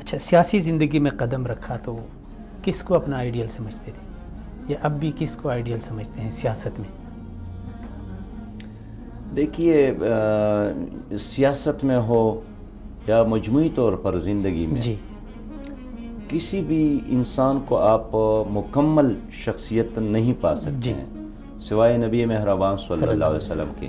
اچھا، سیاسی زندگی میں قدم رکھا تو کس کو اپنا آئیڈیل سمجھتے تھے یا اب بھی کس کو آئیڈیل سمجھتے ہیں سیاست میں؟ دیکھیے، سیاست میں ہو یا مجموعی طور پر زندگی میں جی، کسی بھی انسان کو آپ مکمل شخصیت نہیں پا سکتے جی، ہیں سوائے نبی مہربان صلی اللہ علیہ وسلم کے،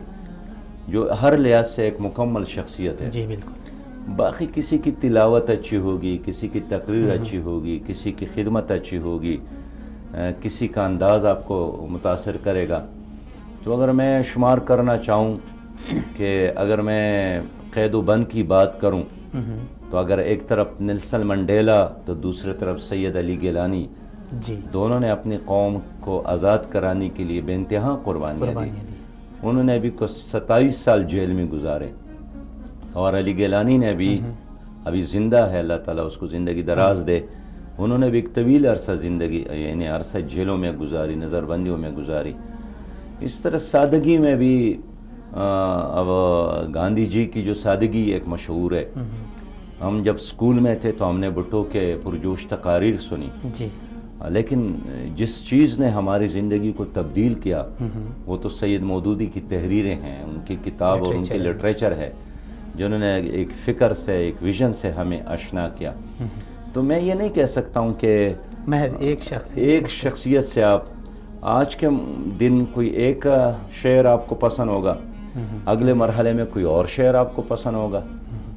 جو ہر لحاظ سے ایک مکمل شخصیت ہے۔ جی بالکل۔ باقی کسی کی تلاوت اچھی ہوگی، کسی کی تقریر اچھی ہوگی، کسی کی خدمت اچھی ہوگی، کسی کا انداز آپ کو متاثر کرے گا۔ تو اگر میں شمار کرنا چاہوں کہ اگر میں قید و بند کی بات کروں تو اگر ایک طرف نیلسن منڈیلا تو دوسری طرف سید علی گیلانی، جی، دونوں نے اپنی قوم کو آزاد کرانے کے لیے بے انتہا قربانیاں دی۔ انہوں نے ابھی 27 سال جیل میں گزارے، اور علی گیلانی نے بھی ابھی زندہ ہے، اللہ تعالیٰ اس کو زندگی دراز دے، انہوں نے بھی ایک طویل عرصہ زندگی یعنی عرصہ جیلوں میں گزاری، نظر بندیوں میں گزاری۔ اس طرح سادگی میں بھی اب گاندھی جی کی جو سادگی ایک مشہور ہے، ہم جب سکول میں تھے تو ہم نے بھٹو کے پرجوش تقاریر سنی، جی، لیکن جس چیز نے ہماری زندگی کو تبدیل کیا وہ تو سید مودودی کی تحریریں ہیں، ان کی کتاب اور ان کی لٹریچر ہے، جنہوں نے ایک فکر سے، ایک ویژن سے ہمیں آشنا کیا۔ تو میں یہ نہیں کہہ سکتا ہوں کہ محض ایک شخصیت سے آپ آج کے دن کوئی ایک شعر آپ کو پسند ہوگا، اگلے مرحلے میں کوئی اور شعر آپ کو پسند ہوگا،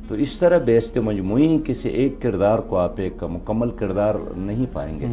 تو اس طرح بیست مجموعی کسی ایک کردار کو آپ ایک مکمل کردار نہیں پائیں گے۔